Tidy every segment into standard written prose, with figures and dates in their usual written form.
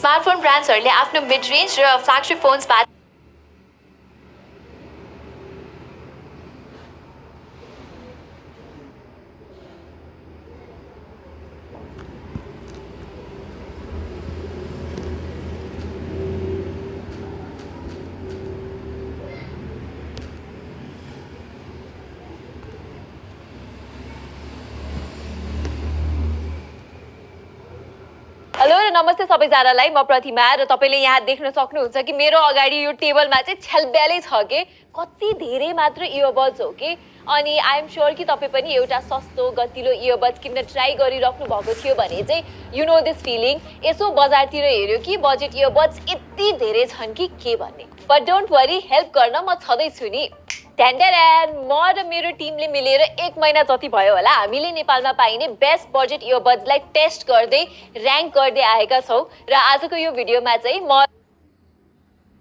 Smartphone ब्रान्ड्सहरूले आफ्नो mid range र फ्ल्यागशिप फोन्सबाट hello र नमस्ते सबैजनालाई, म प्रतिमा र तपाईले यहाँ देख्न सक्नुहुन्छ कि मेरो अगाडि यो टेबलमा चाहिँ छेलब्यालै छ के कति धेरै मात्र इयरबड्स हो के। अनि आई एम श्योर कि तपाईँ पनि एउटा सस्तो गतिलो इयरबड्स किन्न ट्राई गरिराख्नु भएको थियो भने चाहिँ यु नो दिस फिलिङ। यसो बजारतिर हेऱ्यो कि बजेट इयरबड्स यति धेरै छन् कि के भन्ने। बट डोन्ट वरी, हेल्प गर्न म छँदैछु नि। म र मेरो टिमले मिलेर 1 महिना जति भयो होला हामीले नेपालमा पाइने बेस्ट बजेट इयरबड्सलाई टेस्ट गर्दै र्याङ्क गर्दै आएका छौँ। र आजको यो भिडियोमा चाहिँ म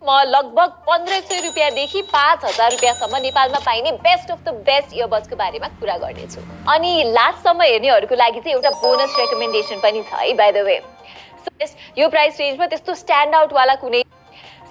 लगभग 1500 रुपियाँदेखि 5000 रुपियाँसम्म नेपालमा पाइने बेस्ट अफ द बेस्ट इयरबड्सको बारेमा कुरा गर्नेछु। अनि लास्टसम्म हेर्नेहरूको लागि चाहिँ एउटा बोनस रेकमेन्डेसन पनि छ है, by the way. Yo price रेन्जमा त्यस्तो स्ट्यान्ड आउटवाला कुनै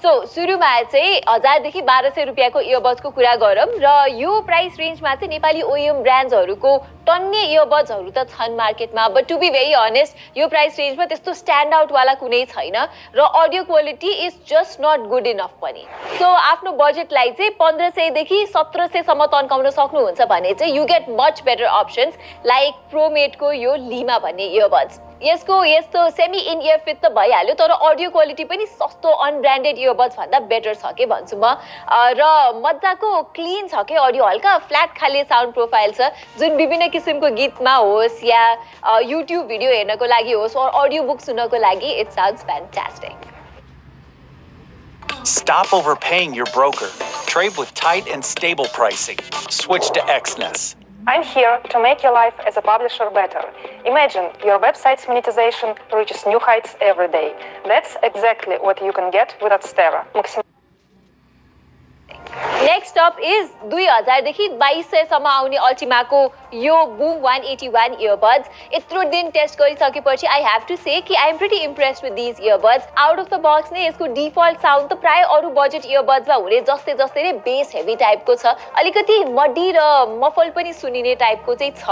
सुरुमा चाहिँ 1000 देखि 1200 रुपियाँको इयरबड्सको कुरा गरौँ र यो प्राइस रेन्जमा चाहिँ नेपाली ओएम ब्रान्ड्सहरूको टन्ने इयरबड्सहरू त छन् मार्केटमा। But to be very honest यो प्राइस रेन्जमा त्यस्तो स्ट्यान्ड आउटवाला कुनै छैन र audio quality is just not good enough पनि। आफ्नो बजेटलाई चाहिँ 1500 देखि 1700 सम्म तन्काउन सक्नुहुन्छ भने चाहिँ you get much better options like प्रोमेटको यो लिमा भन्ने इयरबड्स। यसको यस्तो सेमी इन इयर फिट त भइहाल्यो, तर अडियो क्वालिटी पनि सस्तो अनब्रान्डेड इयरबड्स भन्दा बेटर छ के भन्छु म। र मजाको क्लिन छ के अडियो, हल्का फ्ल्याट खाले साउन्ड प्रोफाइल छ जुन विभिन्न किसिमको गीतमा होस् या युट्युब भिडियो हेर्नको लागि होस् or अडियो बुक सुन्नको लागि it sounds fantastic. Stop overpaying your broker. Trade with tight and stable pricing. Switch to Exness. I'm here to make your life as a publisher better. Imagine your website's monetization reaches new heights every day. That's exactly what you can get with Adstera. Next up is 2000 देखि 2200 सम्म आउने अल्टिमाको यो Boom 181 earbuds. यत्रो दिन test गरिसकेपछि I have to say कि I am pretty impressed with this earbuds. Out of the box नै यसको डिफल्ट साउन्ड त प्राय अरू बजेट इयरबड्समा हुने जस्तै नै बेस हेभी टाइपको छ, अलिकति मडी र मफल पनि सुनिने टाइपको चाहिँ छ।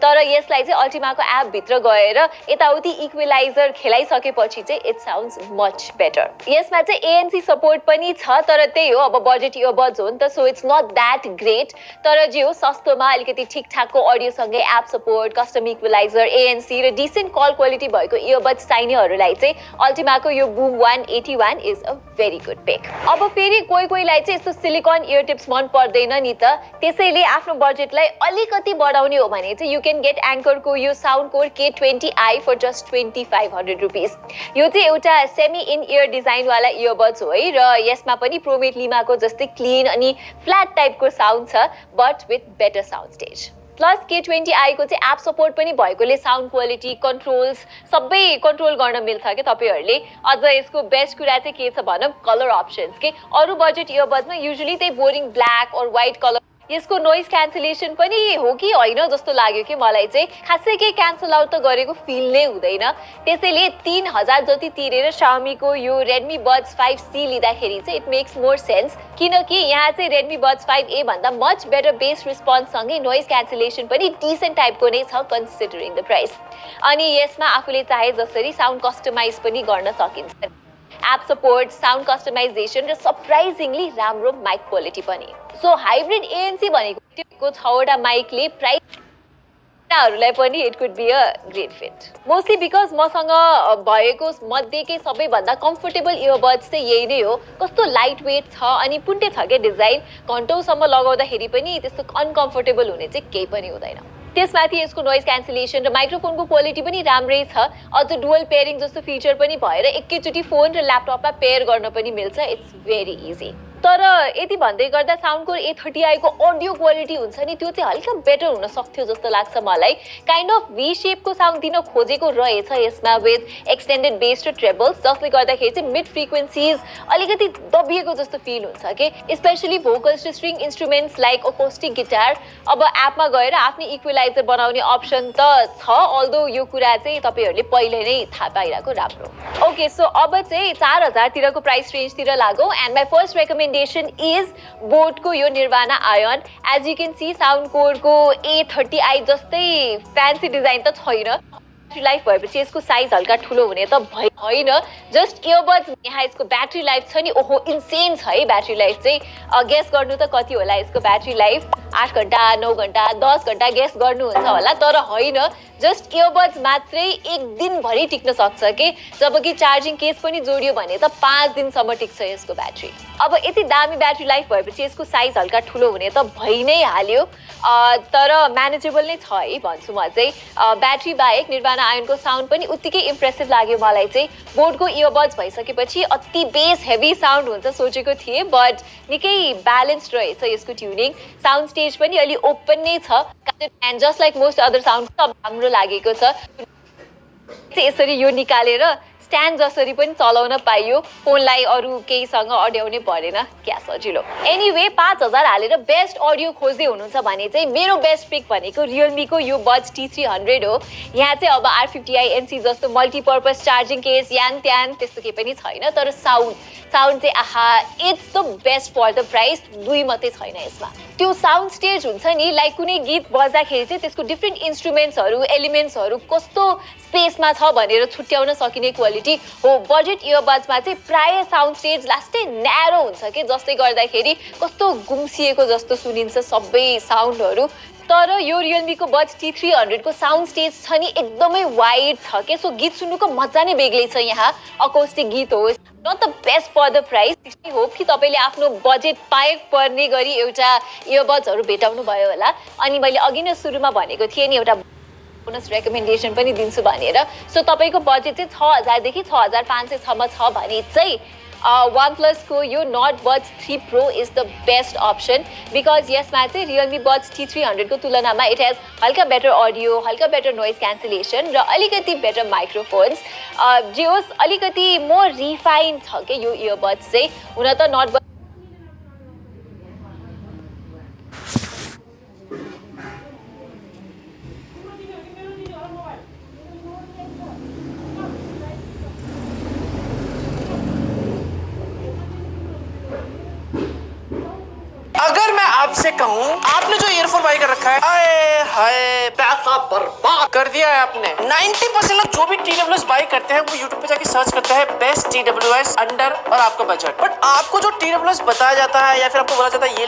तर यसलाई चाहिँ अल्टिमाको एप भित्र गएर यताउति इक्विलाइजर खेलाइसकेपछि चाहिँ इट साउन्ड्स मच बेटर। यसमा चाहिँ ANC सपोर्ट पनि छ, तर त्यही हो अब बजेट इयरबड्स हो नि त, so it's not that great. तर जे हो सस्तोमा अलिकति ठिकठाकको अडियोसँगै app support, custom equaliser, ANC र डिसेन्ट कल क्वालिटी भएको इयरबड्स चाहिनेहरूलाई चाहिँ अल्टिमाको यो Boom 181 is a very good pick. अब फेरि कोहीलाई चाहिँ यस्तो सिलिकन इयर टिप्स मन पर्दैन नि त, त्यसैले आफ्नो बजेटलाई अलिकति बढाउने हो भने चाहिँ यु क्यान गेट एङ्करको यो Soundcore K20i for just 2500 rupees. यो चाहिँ एउटा सेमी इन इयर डिजाइनवाला इयरबड्स हो है, र यसमा पनि प्रोमेट लिमाको जस्तै क्लिन अनि फ्ल्याट टाइपको साउन्ड छ but with better sound stage. Plus K20i को चाहिँ एप सपोर्ट पनि भएकोले साउन्ड क्वालिटी, कन्ट्रोल्स सबै कन्ट्रोल गर्न मिल्छ के तपाईहरूले। अझ यसको बेस्ट कुरा चाहिँ के छ भनौँ, कलर अप्सन्स के। अरू बजेट इयरबड्समा युजुअली त्यही बोरिङ ब्ल्याक और व्हाइट कलर। यसको नोइज क्यान्सलेसन पनि हो कि होइन जस्तो लाग्यो कि मलाई चाहिँ, खासै केही क्यान्सल आउट त गरेको फिल नै हुँदैन। त्यसैले 3000 जति तिरेर Xiaomiको यो Redmi Buds 5C लिँदाखेरि चाहिँ इट मेक्स मोर सेन्स, किनकि यहाँ चाहिँ Redmi Buds 5A भन्दा मच बेटर बेस रिस्पोन्ससँगै नोइज क्यान्सलेसन पनि डिसेन्ट टाइपको नै छ कन्सिडरिङ द प्राइस। अनि यसमा आफूले चाहे जसरी साउन्ड कस्टमाइज पनि गर्न सकिन्छ। एप सपोर्ट, साउन्ड कस्टमाइजेसन र सरप्राइजिङली राम्रो माइक क्वालिटी पनि। सो हाइब्रिड ANC भनेको 6वटा माइकले प्राइसहरूलाई पनि it could be a great fit. Mostly because मसँग भएको मध्येकै सबैभन्दा कम्फोर्टेबल इयरबड्स चाहिँ यही नै हो। कस्तो लाइट वेट छ अनि पुन्टे छ क्या डिजाइन, घन्टौँसम्म लगाउँदाखेरि पनि त्यस्तो अनकम्फोर्टेबल हुने चाहिँ केही पनि हुँदैन। त्यसमाथि यसको नोइज क्यान्सलेसन र माइक्रोफोनको क्वालिटी पनि राम्रै छ। अझ डुअल पेयरिङ जस्तो फिचर पनि भएर एकैचोटि फोन र ल्यापटपमा पेयर गर्न पनि मिल्छ। It's very easy. तर यति भन्दै गर्दा साउन्डकोर A30i को अडियो क्वालिटी हुन्छ नि त्यो चाहिँ हल्का बेटर हुन सक्थ्यो जस्तो लाग्छ मलाई। काइन्ड अफ V शेपको साउन्ड दिन खोजेको रहेछ यसमा विथ एक्सटेन्डेड बेस र ट्रेबल्स, जसले गर्दाखेरि चाहिँ मिड फ्रिक्वेन्सीज अलिकति दबिएको जस्तो फिल हुन्छ के, स्पेशली भोकल्स र string instruments like acoustic guitar. अब एपमा गएर आफ्नै इक्वलाइजर बनाउने अप्सन त छ, अल्दो यो कुरा चाहिँ तपाईहरुले पहिले नै थाहा पाइराको राम्रो। ओके, सो अब चाहिँ 4000 तिरको प्राइस रेन्जतिर लागौ and my first recommendation is बोटको यो Nirvana Ion. As you can see साउन्डकोरको A30i जस्तै फ्यान्सी डिजाइन त छैन, ब्याट्री लाइफ भएपछि यसको साइज हल्का ठुलो हुने त होइन, जस्ट इयरबड्स यहाँ यसको ब्याट्री लाइफ छ नि, ओहो इन्सेन छ है ब्याट्री लाइफ चाहिँ। गेस गर्नु त कति होला यसको ब्याट्री लाइफ, 8 घण्टा 9 घण्टा 10 घण्टा गेस गर्नुहुन्छ होला, तर होइन, जस्ट इयरबड्स मात्रै एक दिनभरि टिक्न सक्छ के, जबकि चार्जिङ केस पनि जोडियो भने त 5 दिनसम्म टिक्छ यसको ब्याट्री। अब यति दामी ब्याट्री लाइफ भएपछि यसको साइज हल्का ठुलो हुने त भइ नै हाल्यो, तर म्यानेजेबल नै छ है भन्छु म चाहिँ। ब्याट्री बाहेक निर्वाणा आयोनको साउन्ड पनि उत्तिकै इम्प्रेसिभ लाग्यो मलाई चाहिँ। बोटको इयरबड्स भइसकेपछि अति बेस हेभी साउन्ड हुन्छ सोचेको थिएँ, बट निकै ब्यालेन्स्ड रहेछ यसको ट्युनिङ। साउन्ड स्टेज पनि अलि ओपन नै छ and just like most other sound सब राम्रो लागेको छ। यसरी यो निकालेर स्ट्यान्ड जसरी पनि चलाउन पाइयो, फोनलाई अरू केहीसँग अड्याउनै परेन, क्या सजिलो। एनिवे 5000 हालेर बेस्ट अडियो खोज्दै हुनुहुन्छ भने चाहिँ मेरो बेस्ट पिक भनेको रियलमीको यो बड्स T300 हो। यहाँ चाहिँ अब R50i NC जस्तो मल्टिपर्पज चार्जिङ केस यान त्यान त्यस्तो केही पनि छैन, तर साउन्ड चाहिँ आहा it's the best for the price. दुई मात्रै छैन यसमा, त्यो साउन्ड स्टेज हुन्छ नि, लाइक कुनै गीत बज्दाखेरि चाहिँ त्यसको डिफ्रेन्ट इन्स्ट्रुमेन्ट्सहरू एलिमेन्ट्सहरू कस्तो स्पेसमा छ भनेर छुट्याउन सकिने क्वालिटी हो। बजेट इयरबड्समा चाहिँ प्राय साउन्ड स्टेज लास्टै न्यारो हुन्छ कि, जसले गर्दाखेरि कस्तो गुम्सिएको जस्तो सुनिन्छ सबै साउन्डहरू। तर यो रियलमीको बड्स T300 को साउन्ड स्टेज छ नि एकदमै वाइड छ के, सो गीत सुन्नुको मजा नै बेग्लै छ। यहाँ अकोस्टिक गीत होस्, not the best for the price. I hope कि तपाईँले आफ्नो बजेट पाए पर्ने गरी एउटा इयरबड्सहरू भेटाउनु भयो होला। अनि मैले अघि नै सुरुमा भनेको थिएँ नि एउटा बोनस रेकमेन्डेसन पनि दिन्छु भनेर, सो तपाईँको बजेट चाहिँ 6000 देखि 6500 सम्म छ भने चाहिँ OnePlus को यो Nord Buds 3 Pro is the best option, because यसमा चाहिँ रियलमी बड्स T300 को तुलनामा इट हेज हल्का बेटर अडियो, हल्का बेटर नोइज क्यान्सलेसन र अलिकति बेटर माइक्रोफोन्स। जे होस् अलिकति मोर रिफाइन छ कि यो इयरबड्स चाहिँ। हुन त Nord Buds अगर मैं आपसे कहूँ, आपने जो ईयरफोन बाई कर रखा है, आए हाय पैसा बर्बाद कर दिया है आपने। 90% लोग जो भी TWS बाई करते हैं वो YouTube पे जाके सर्च करते हैं बेस्ट TWS अंडर और आपका बजट, बट आपको जो TWS बताया जाता है या फिर आपको बोला जाता है ये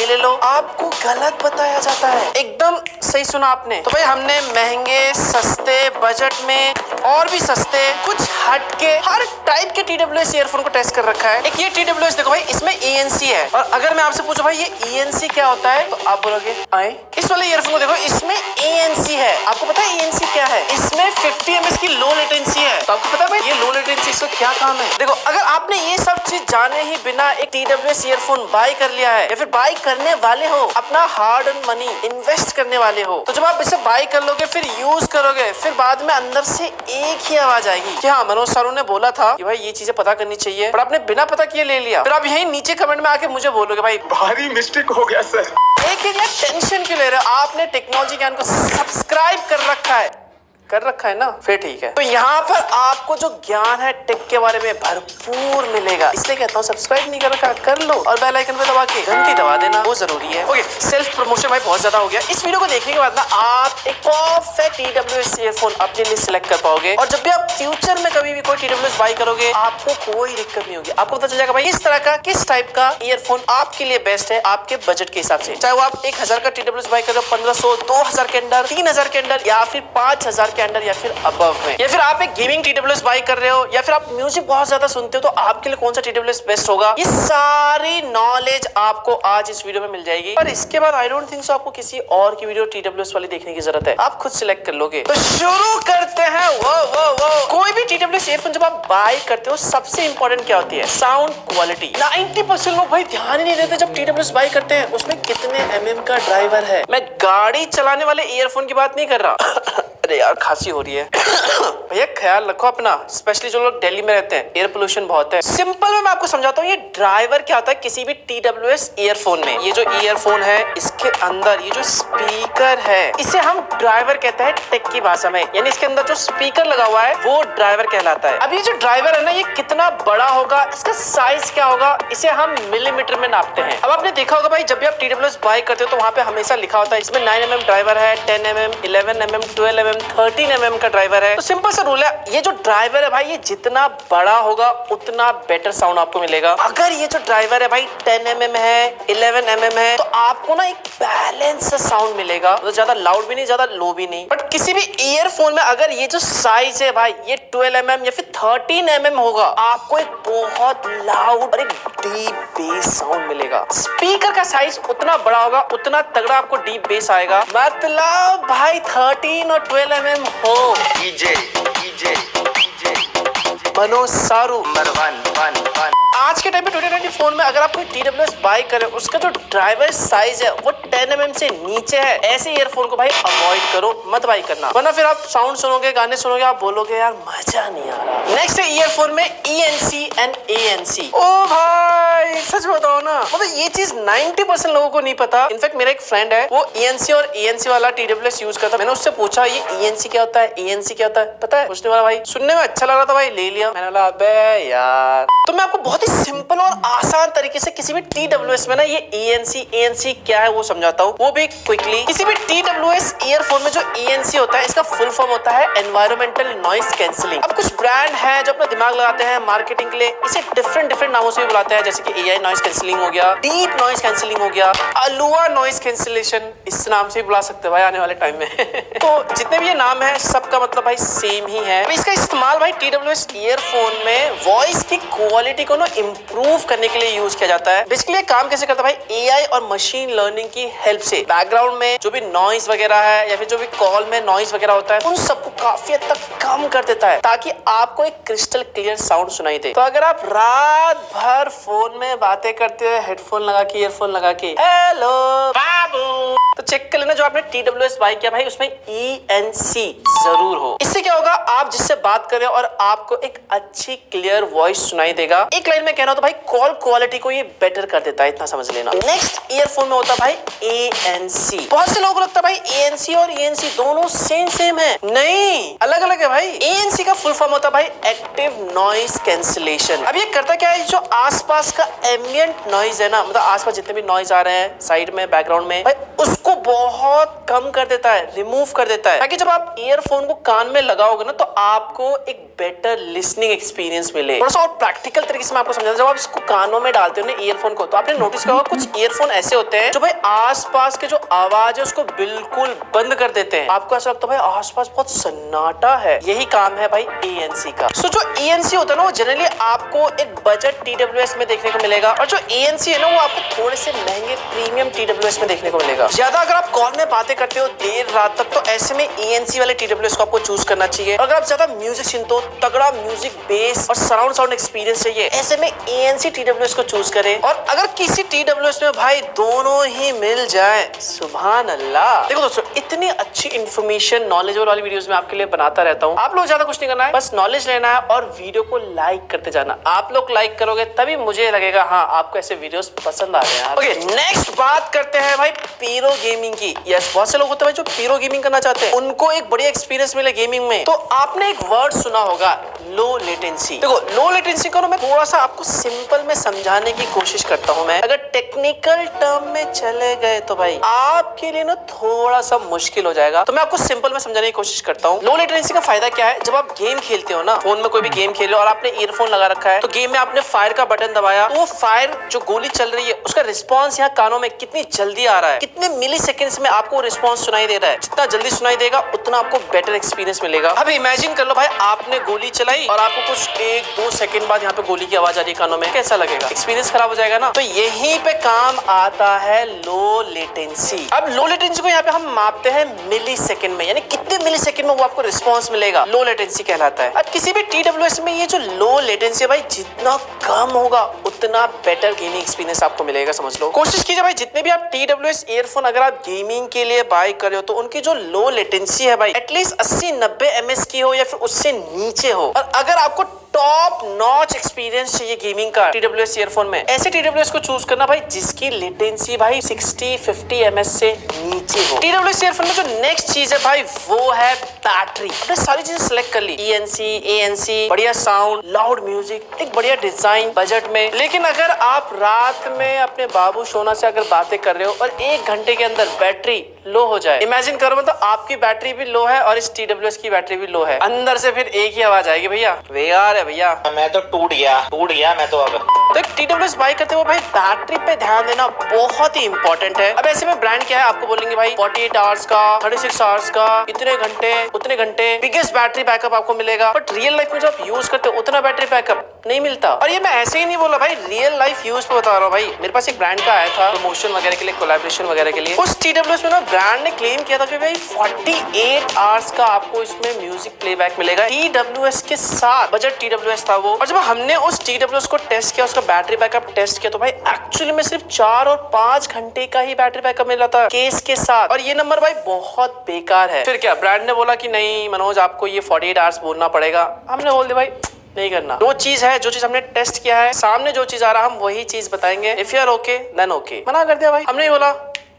ले लो, आपको गलत बताया जाता है। एकदम सही सुना आपने। तो भाई हमने महंगे सस्ते बजट में और भी सस्ते कुछ हटके हर टाइप के TWS ईयरफोन को टेस्ट कर रखा है। एक ये TWS देखो भाई, इसमें ANC है, और अगर मैं आपसे पूछूं भाई ये ANC क्या होता है तो आप बोलोगे आए। इस वाले ईयरफोन को देखो, इसमें ANC है। आपको पता है ANC क्या है? इसमें 50 ms की लो लेटेंसी है। तो आपको पता है भाई ये लो लेटेंसी इसका क्या काम है? देखो, अगर आपने ये सब चीज जाने ही बिना एक TWS ईयरफोन बाई कर लिया है या फिर बाई करने वाले हो, अपना हार्ड अर्न मनी इन्वेस्ट करने वाले हो, तो जब आप इसे बाई कर लोगे फिर यूज करोगे, फिर बाद में अंदर से एक ही आवाज आएगी कि हाँ मनोज सर ने बोला था कि भाई ये चीजें पता करनी चाहिए, पर आपने बिना पता किए ले लिया। फिर आप यही नीचे कमेंट में आके मुझे बोलोगे भाई भारी मिस्टेक हो गया सर। एक यार टेंशन क्यों ले रहे हो? आपने टेक्नोलॉजी ज्ञान को सब्सक्राइब कर रखा है ना, फिर ठीक है। तो यहाँ पर आपको जो ज्ञान है टेक के बारे में भरपूर मिलेगा, इसलिए कहता हूँ सब्सक्राइब नहीं कर रखा कर लो और बेल आइकन पे दबा के घंटी दबा देना, वो जरूरी है। ओके, सेल्फ प्रमोशन भाई बहुत ज्यादा हो गया। इस वीडियो को देखने के बाद ना आप एक परफेक्ट TWS ईयरफोन अपने लिए सिलेक्ट कर पाओगे, और जब भी आप फ्यूचर में कभी भी कोई TWS बाई करोगे आपको कोई दिक्कत नहीं होगी। आपको पता चल जाएगा भाई इस तरह का किस टाइप का ईयरफोन आपके लिए बेस्ट है आपके बजट के हिसाब से। चाहे वो आप 1000 का TWS बाई कर रहे हो, 1500, 2000 के अंदर, 3000 के अंदर या फिर 5000 के के अंडर या फिर अबव में, या फिर आप एक गेमिंग TWS बाई कर रहे हो, या फिर आप म्यूजिक बहुत ज्यादा सुनते हो, तो आपके लिए कौन सा TWS बेस्ट होगा, ये सारी नॉलेज आपको आज इस वीडियो में मिल जाएगी। और इसके बाद आई डोंट थिंक सो आपको किसी और की वीडियो TWS वाली देखने की जरूरत है, आप खुद सिलेक्ट कर लोगे। तो शुरू करते हैं। वो कोई भी TWS ईयरफोन जब आप बाय करते हो, सबसे इंपॉर्टेंट क्या होती है? Sound quality. 90% लोग भाई ध्यान ही नहीं देते जब TWS बाय करते हैं उसमें कितने mm का ड्राइवर है। मैं गाड़ी चलाने वाले ईयरफोन की बात नहीं कर रहा। अरे यार खांसी हो रही है। भैया ख्याल रखो अपना, स्पेशली जो लोग दिल्ली में रहते हैं, एयर पोल्यूशन बहुत है। सिंपल में मैं आपको समझाता हूँ, ये ड्राइवर क्या होता है किसी भी TWS ईयरफोन में। ये जो ईयरफोन है इसके अंदर ये जो स्पीकर है इसे हम ड्राइवर कहते हैं टेक की भाषा में, यानी इसके अंदर जो स्पीकर लगा हुआ है वो ड्राइवर कहलाता है। अब ये जो ड्राइवर है ना, ये कितना बड़ा होगा, इसका साइज क्या होगा, इसे हम मिलीमीटर में नापते हैं। अब आपने देखा होगा भाई, जब भी आप TWS बाय करते हो तो वहाँ पे हमेशा लिखा होता है इसमें 9 mm ड्राइवर है, 10 mm, 11 mm, 12 mm, 13 mm का ड्राइवर है। तो सिंपल सा रूल है, ये जो ड्राइवर है भाई, ये जितना बड़ा होगा उतना बेटर साउंड आपको मिलेगा। अगर ये जो ड्राइवर है भाई 10 mm है, 11 mm है, तो आपको ना एक बैलेंस साउंड मिलेगा, तो ज्यादा लाउड भी नहीं, ज्यादा लो भी नहीं। बट किसी भी ईयरफोन में अगर ये जो साइज है भाई, ये 12 mm या फिर 13 mm होगा, आपको एक बहुत लाउड और एक डीप बेस साउंड मिलेगा। स्पीकर का साइज उतना बड़ा होगा उतना तगड़ा आपको डीप बेस आएगा। मतलब भाई 13 और 12 mm हो। मनो सारू आज के टाइम पे 2024 में अगर आप कोई TWS बाय करें, उसका जो ड्राइवर साइज है वो 10 mm से नीचे है, ऐसे ईयरफोन को भाई अवॉइड करो, मत बाय करना, वरना फिर आप साउंड सुनोगे, गाने सुनोगे, आप बोलोगे यार मजा नहीं आ रहा। नेक्स्ट है ईयरफोन में ENC एंड ANC। ओ भाई सच बताओ ना, मतलब ये चीज 90% लोगों को नहीं पता। इनफैक्ट मेरा एक फ्रेंड है, वो ENC और ANC वाला TWS यूज करता। मैंने उससे पूछा ये ENC क्या होता है, ANC क्या होता है, पता है? पूछने वाला भाई सुनने में अच्छा लग रहा था, भाई ले लिया। मैंने बोला अबे यार। तो मैं आपको बहुत ही सिंपल और आसान तरीके से किसी भी TWS में ना ये ENC ANC क्या है वो समझाता हूँ, वो भी क्विकली। किसी भी TWS ईयरफोन में जो ENC होता है, इसका फुल फॉर्म होता है एनवायरमेंटल नॉइस कैंसिलिंग। अब कुछ ब्रांड है जो अपना दिमाग लगाते हैं मार्केटिंग के लिए, इसे डिफरेंट नामों से भी बुलाते हैं, जैसे कि AI नॉइस कैंसिलिंग हो गया, डीप नॉइस कैंसिलिंग हो गया, अलुआ नॉइस कैंसिलेशन, इस नाम से भी बुला सकते हैं भाई आने वाले टाइम में। तो जितने भी ये नाम है सबका मतलब भाई सेम ही है। इसका इस्तेमाल भाई TWS ईयरफोन में वॉइस की क्वालिटी को ना इम्प्रूव करने के लिए यूज किया जाता है। बेसिकली काम कैसे करता है भाई, AI और मशीन लर्निंग की हेल्प से बैकग्राउंड में जो भी नॉइस वगैरह है या फिर जो भी कॉल में नॉइस वगैरह होता है, उन सबको काफी हद तक कम कर देता है, ताकि आपको एक क्रिस्टल क्लियर साउंड सुनाई दे। तो अगर आप रात भर फोन में बातें करते हो हेडफोन लगा के, ईयरफोन लगा के, हेलो बाबू, तो चेक कर लेना जो आपने TWS बाय किया भाई उसमें ENC जरूर हो। इससे क्या होगा, आप जिससे बात कर रहे हो और आपको एक अच्छी क्लियर वॉइस सुनाई देगा। एक लाइन में कहना हो तो भाई कॉल क्वालिटी को ये बेटर कर देता है, इतना समझ लेना। नेक्स्ट ईयरफोन में होता है भाई ANC। बहुत से लोगों को लगता है भाई ANC और ENC दोनों सेम है, नहीं अलग अलग है भाई। ANC का फुल फॉर्म होता है भाई एक्टिव नॉइस कैंसिलेशन। अब ये करता क्या है, जो आसपास का एम्बिएंट नॉइज है ना, मतलब आसपास जितने भी नॉइज आ रहे हैं साइड में, बैकग्राउंड में, भाई उसको बहुत कम कर देता है, रिमूव कर देता है, ताकि जब आप ईयरफोन को कान में लगाओगे ना तो आपको एक बेटर लिसनिंग एक्सपीरियंस मिले। थोड़ा सा और प्रैक्टिकल तरीके से मैं आपको समझाता हूं, जब आप इसको कानों में डालते हो ना ईयरफोन को, तो आपने नोटिस किया होगा कुछ ईयरफोन ऐसे होते हैं जो भाई आसपास के जो आवाज है उसको बिल्कुल बंद कर देते हैं। आपको ऐसा लगता है भाई आसपास बहुत सन्नाटा है, यही काम है भाई ANC का। सो जो ENC होता है ना वो जनरली आपको एक बजट TWS में देखने को मिलेगा, और जो ANC है ना वो आपको थोड़े से महंगे प्रीमियम TWS में देखने को मिलेगा। ज्यादा अगर आप कॉल में बातें करते हो देर रात तक, तो ऐसे में ENC वाले TWS को आपको चूज करना चाहिए। अगर आप ज्यादा म्यूजिक सुनते हो, तगड़ा म्यूजिक बेस और सराउंड साउंड एक्सपीरियंस चाहिए, ऐसे में ANC TWS को चूज करें। और अगर किसी TWS में भाई दोनों ही मिल जाए, सुभान अल्लाह। देखो दोस्तों, इतनी अच्छी इन्फॉर्मेशन नॉलेजेबल वाली वीडियोस में आपके लिए बनाता रहता हूँ। आप लोग ज्यादा कुछ नहीं करना है, बस नॉलेज लेना है और वीडियो को लाइक करते जाना। आप लोग लाइक करोगे तभी मुझे लगेगा हाँ आपको ऐसे वीडियोस पसंद आ रहे हैं। ओके, नेक्स्ट बात करते हैं भाई पीरो गेमिंग की। यस, बहुत से लोग होते हैं जो पीरो गेमिंग करना चाहते हैं, उनको एक बढ़िया एक्सपीरियंस मिले गेमिंग में। तो आपने एक वर्ड सुना होगा, लो लेटेंसी। देखो, लो लेटेंसी को मैं थोड़ा सा आपको सिंपल में समझाने की कोशिश करता हूँ। मैं अगर टेक्निकल टर्म में चले गए तो भाई आपके लिए ना थोड़ा सा मुश्किल हो जाएगा, तो मैं आपको सिंपल में समझाने की कोशिश करता हूँ। लो लेटेंसी का फायदा क्या है, जब आप गेम खेलते हो ना, फोन में कोई भी गेम खेलो और आपने ईयरफोन लगा रखा है, तो गेम में आपने फायर का बटन दबाया, तो वो फायर जो गोली चल रही है उसका रिस्पॉन्स यहाँ कानों में कितनी जल्दी आ रहा है, कितने मिली सेकेंड्स में आपको रिस्पॉन्स सुनाई दे रहा है। जितना जल्दी सुनाई देगा उतना आपको बेटर एक्सपीरियंस मिलेगा। अब इमेजिन कर लो भाई, आपने गोली चलाई और आपको कुछ 1-2 सेकंड बाद यहाँ पे गोली की आवाज आ रही कानों में, कैसा लगेगा? एक्सपीरियंस खराब हो जाएगा ना। तो यहीं पे काम आता है लो लेटेंसी। अब लो लेटेंसी को यहाँ पे हम मापते हैं मिली सेकेंड में, यानी कितने मिली सेकेंड में वो आपको रिस्पॉन्स मिलेगा, लो लेटेंसी कहलाता है। अब किसी भी TWS में ये जो लो लेटेंसी है भाई, जितना कम होगा उतना बेटर गेमिंग एक्सपीरियंस आपको मिलेगा, समझ लो। कोशिश कीजिए भाई, जितने भी आप TWS ईयरफोन अगर आप गेमिंग के लिए बाय कर रहे हो तो उनकी जो लो लेटेंसी है भाई, एटलीस्ट 80-90 ms की हो या फिर उससे नीचे हो। और अगर आपको टॉप नॉच एक्सपीरियंस चाहिए गेमिंग का TWS ईयरफोन में, ऐसे TWS को चूज करना भाई जिसकी लेटेंसी भाई 60-50 ms से नीचे हो। TWS ईयरफोन में जो नेक्स्ट चीज है भाई वो है बैटरी। आपने सारी चीजें सिलेक्ट कर ली, ENC, ANC, बढ़िया साउंड, लाउड म्यूजिक, एक बढ़िया डिजाइन बजट में। लेकिन अगर आप रात में अपने बाबू सोना से अगर बातें कर रहे हो और 1 घंटे के अंदर बैटरी लो हो जाए, इमेजिन करो मतलब आपकी बैटरी भी लो है और इस TWS की बैटरी भी लो है, अंदर से फिर एक ही आवाज आएगी, भैया बेकार है भैया, मैं तो टूट गया मैं तो। अब तो एक TWS बाय करते हुए भाई बैटरी पे ध्यान देना बहुत ही इंपॉर्टेंट है। अब ऐसे में ब्रांड क्या है, आपको बोलेंगे भाई 48 आवर्स का, 36 आवर्स का, इतने घंटे उतने घंटे, बिगेस्ट बैटरी बैकअप आपको मिलेगा। बट रियल लाइफ में जब आप यूज करते हो उतना बैटरी बैकअप नहीं मिलता। और ये मैं ऐसे ही नहीं बोला भाई, रियल लाइफ यूज पे बता रहा हूँ भाई। मेरे पास एक ब्रांड का आया था प्रमोशन वगैरह के लिए, कोलैबोरेशन वगैरह के लिए। उस TWS में ना ब्रांड ने क्लेम किया था कि भाई 48 आवर्स का आपको इसमें म्यूजिक प्लेबैक मिलेगा TWS के साथ। बजट TWS था वो। और जब हमने उस TWS को टेस्ट किया, उसका बैटरी बैकअप टेस्ट किया, तो भाई एक्चुअली में सिर्फ 4 और 5 घंटे का ही बैटरी बैकअप मिल रहा था केस के साथ। और ये नंबर भाई बहुत बेकार है। फिर क्या, ब्रांड ने बोला कि नहीं मनोज आपको ये 48 आवर्स बोलना पड़ेगा। हमने बोल दिया भाई नहीं करना। जो चीज हमने टेस्ट किया है, सामने जो चीज आ रहा है हम वही चीज बताएंगे। If you are okay then okay. मना कर दिया भाई, हमने बोला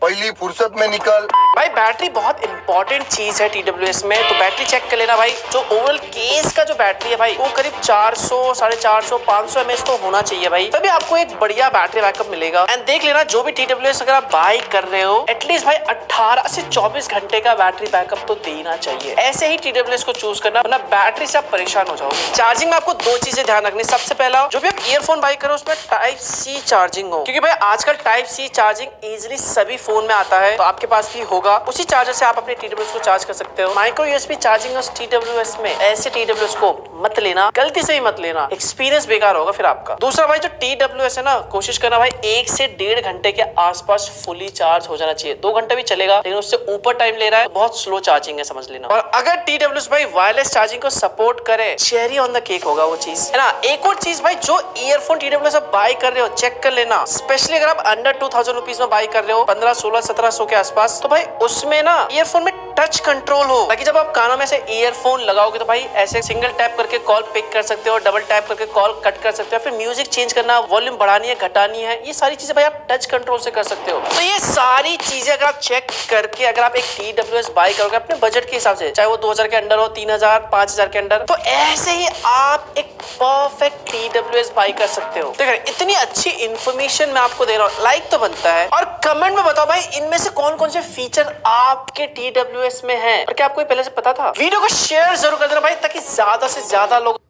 पहली फुर्सत में निकल। भाई बैटरी बहुत इंपॉर्टेंट चीज है TWS में, तो बैटरी चेक कर लेना भाई। जो ओवरऑल केस का जो बैटरी है भाई वो करीब 400, 450, 500 mAh तो होना चाहिए भाई, तभी आपको एक बढ़िया बैटरी बैकअप मिलेगा। एंड देख लेना जो भी TWS अगर आप बाय कर रहे हो, एटलीस्ट भाई 18 से 24 घंटे का बैटरी बैकअप तो देना चाहिए। ऐसे ही TWS को चूज करना, वरना बैटरी से आप परेशान हो जाओगे। चार्जिंग में आपको 2 चीजें ध्यान रखनी। सबसे पहला, जो भी आप ईयरफोन बाय करो उसमें Type-C चार्जिंग हो, क्योंकि भाई आजकल Type-C चार्जिंग इजिली सभी फोन में आता है, तो आपके पास भी होगा। उसी चार्जर से आप अपने TWS को चार्ज कर सकते हो। माइक्रो USB चार्जिंग उस TWS में, ऐसे TWS को मत लेना, गलती से ही मत लेना, एक्सपीरियंस बेकार होगा फिर आपका। दूसरा भाई, जो TWS है ना, कोशिश करना भाई 1 से 1.5 घंटे के आसपास फुली चार्ज हो जाना चाहिए। 2 घंटे भी चलेगा, लेकिन उससे ऊपर टाइम ले रहा है, बहुत स्लो चार्जिंग है, समझ लेना। और अगर TWS भाई वायरलेस चार्जिंग को सपोर्ट करे, चेरी ऑन द केक होगा वो चीज, है ना। एक और चीज भाई, जो ईयरफोन TWS आप बाय कर रहे हो चेक कर लेना, स्पेशली अगर आप अंडर 2000 रुपीज में बाय कर रहे हो, 15, 16, 1700 के आसपास, तो भाई उसमें ना ईयरफोन में टच कंट्रोल हो, ताकि जब आप कानों में से ईयरफोन लगाओगे तो भाई ऐसे सिंगल टैप करके कॉल पिक कर सकते हो, डबल टैप करके कॉल कट कर सकते हो, फिर म्यूजिक चेंज करना, वॉल्यूम बढ़ानी है घटानी है, ये सारी चीजें भाई आप टच कंट्रोल से कर सकते हो। तो ये सारी चीजें अगर आप चेक करके अगर आप एक TWS बाय करोगे अपने बजट के हिसाब से, चाहे वो 2000 के अंडर हो, 3000, 5000 के अंडर, तो ऐसे ही आप एक परफेक्ट TWS बाय कर सकते हो। देखिए इतनी अच्छी इंफॉर्मेशन मैं आपको दे रहा हूँ, लाइक तो बनता है। और कमेंट में बताओ भाई इनमें से कौन कौन से फीचर आपके TWS में है, और क्या आपको पहले से पता था? वीडियो को शेयर जरूर कर देना भाई, ताकि ज्यादा से ज्यादा लोग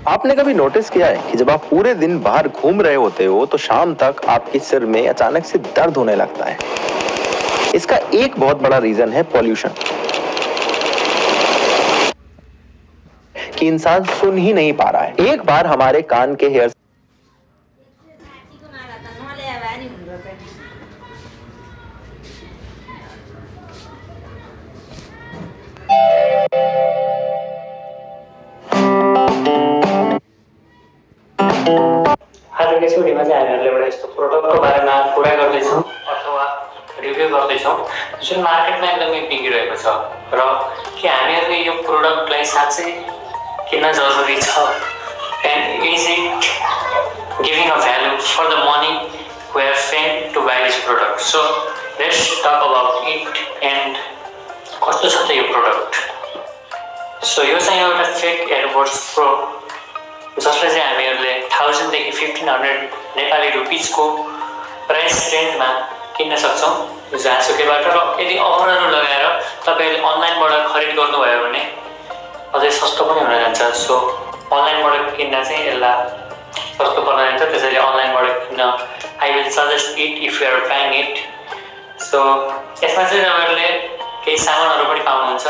आपने कभी नोटिस किया है कि जब आप पूरे दिन बाहर घूम रहे होते हो तो शाम तक आपके सिर में अचानक से दर्द होने लगता है? इसका एक बहुत बड़ा रीजन है पॉल्यूशन, कि इंसान सुन ही नहीं पा रहा है। एक बार हमारे कान के हेयर आज यसो भिडियोमा चाहिँ हामीहरूले एउटा यस्तो प्रोडक्टको बारेमा कुरा गर्दैछौँ अथवा रिभ्यू गर्दैछौँ जुन मार्केटमा एकदमै बिग्रिरहेको छ, र के हामीहरूले यो प्रोडक्टलाई साँच्चै किन्न जरुरी छ, and is it giving a value for the money we are paid to buy this product. So let's talk about it and कस्तो छ त यो प्रोडक्ट। सो यो चाहिँ एउटा फेक एयरबड्स प्रो जसलाई चाहिँ हामीहरूले 1000 देखि 1500 नेपाली रुपिजको प्राइस रेन्जमा किन्न सक्छौँ जहाँसुकैबाट। र यदि अफरहरू लगाएर तपाईँहरूले अनलाइनबाट खरिद गर्नुभयो भने अझै सस्तो पनि हुन जान्छ। सो अनलाइनबाट किन्न चाहिँ यसलाई सस्तो पर्न जान्छ, त्यसैले अनलाइनबाट किन्न I will suggest it if you are buying it. So यसमा चाहिँ तपाईँहरूले केही सामानहरू पनि पाउनुहुन्छ।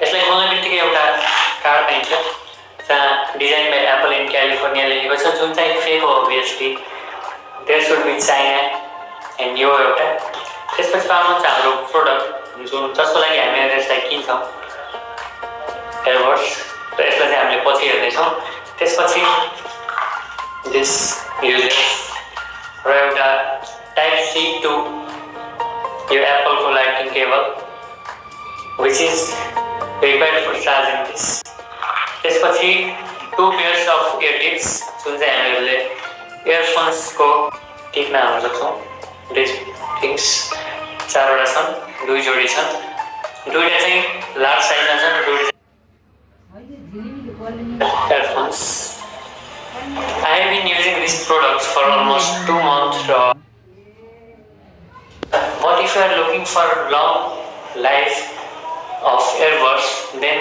यसलाई मलाई बित्तिकै एउटा कार्ड पाइन्छ जहाँ design by Apple in California लेखेको छ, जुन चाहिँ फेक हो obviously. There should be China and यो एउटा। त्यसपछि पाउनुहुन्छ हाम्रो प्रोडक्ट जुन जसको लागि हामी यसलाई किन्छौँ एयरबड्स, र यसलाई चाहिँ हामीले पछि हेर्नेछौँ। त्यसपछि दिस युजर्स र एउटा टाइप सी टु यो एप्पलको lightning cable which is required for charging this. त्यसपछि 2 पेयर्स अफ इयर टिप्स जुन चाहिँ हामीहरूले इयरफोन्सको टिपमा हाल्न सक्छौँ। दिस थिङ्स 4वटा छन्, 2 जोडी छन्, 2टा चाहिँ लार्ज साइजमा छन् र 2टा earphones. I have been using these products for almost 2 months. But if you are looking for long life of earbuds, then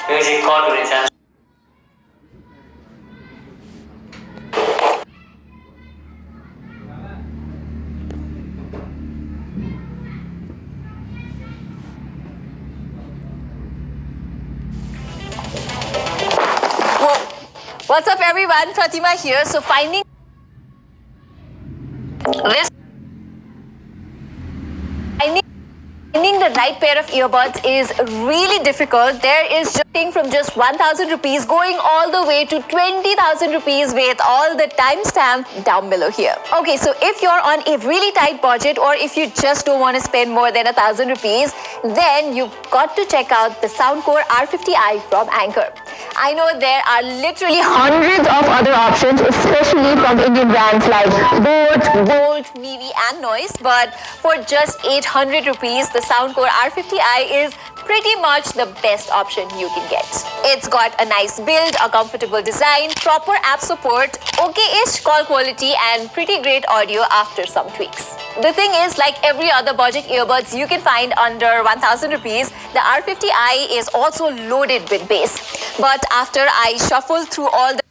music cord reason. What's up everyone, Pratima here. So finding the right pair of earbuds is really difficult. There is jumping from just 1,000 rupees going all the way to 20,000 rupees with all the timestamp down below here. Okay, so if you're on a really tight budget or if you just don't want to spend more than 1,000 rupees, then you've got to check out the Soundcore R50i from Anchor. I know there are literally hundreds of other options, especially from Indian brands like Bolt, Mivi and Noise, but for just 800 rupees, the Soundcore R50i is pretty much the best option you can get. It's got a nice build, a comfortable design, proper app support, okay-ish call quality and pretty great audio after some tweaks. The thing is, like every other budget earbuds you can find under 1,000 rupees, the R50i is also loaded with bass. But after I shuffled through all the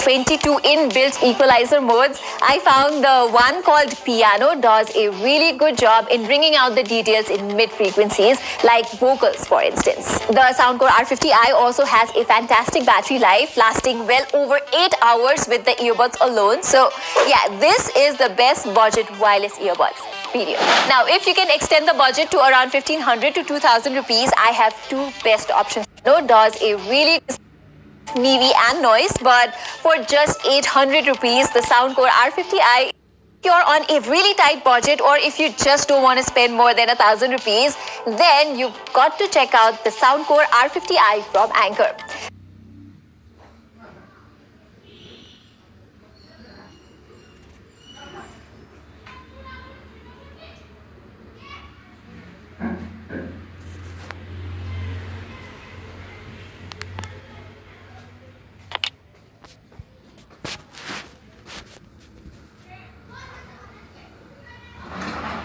'22 inbuilt equalizer modes, I found the one called Piano does a really good job in bringing out the details in mid-frequencies, like vocals for instance. The Soundcore R50i also has a fantastic battery life, lasting well over 8 hours with the earbuds alone. So yeah, this is the best budget wireless earbuds. Period. Now, if you can extend the budget to around 1,500 to 2,000 rupees, I have 2 best options. Piano does a really Mivi and Noise, but for just 800 rupees, the Soundcore R50i, if you're on a really tight budget or if you just don't want to spend more than 1,000 rupees, then you've got to check out the Soundcore R50i from Anchor.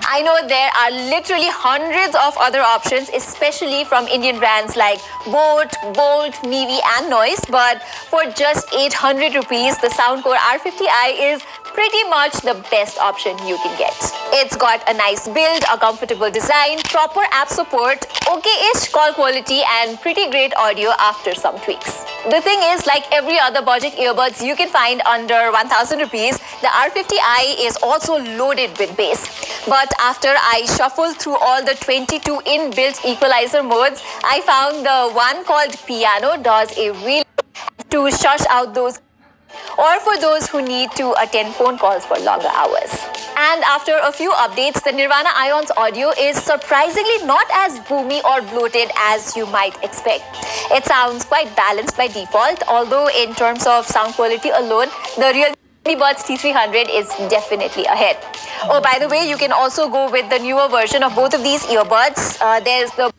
I know there are literally hundreds of other options, especially from Indian brands like Bolt, Mivi and Noise, but for just 800 rupees, the Soundcore R50i is pretty much the best option you can get. It's got a nice build, a comfortable design, proper app support, okay-ish call quality, and pretty great audio after some tweaks. The thing is, like every other budget earbuds you can find under 1000 rupees, the R50i is also loaded with bass. But after I shuffled through all the 22 inbuilt equalizer modes, I found the one called Piano does a really to shush out those, or for those who need to attend phone calls for longer hours. And after a few updates, the Nirvana Ions audio is surprisingly not as boomy or bloated as you might expect. It sounds quite balanced by default, although in terms of sound quality alone, the Realme Buds T300 is definitely ahead. Oh, by the way, you can also go with the newer version of both of these earbuds. There's the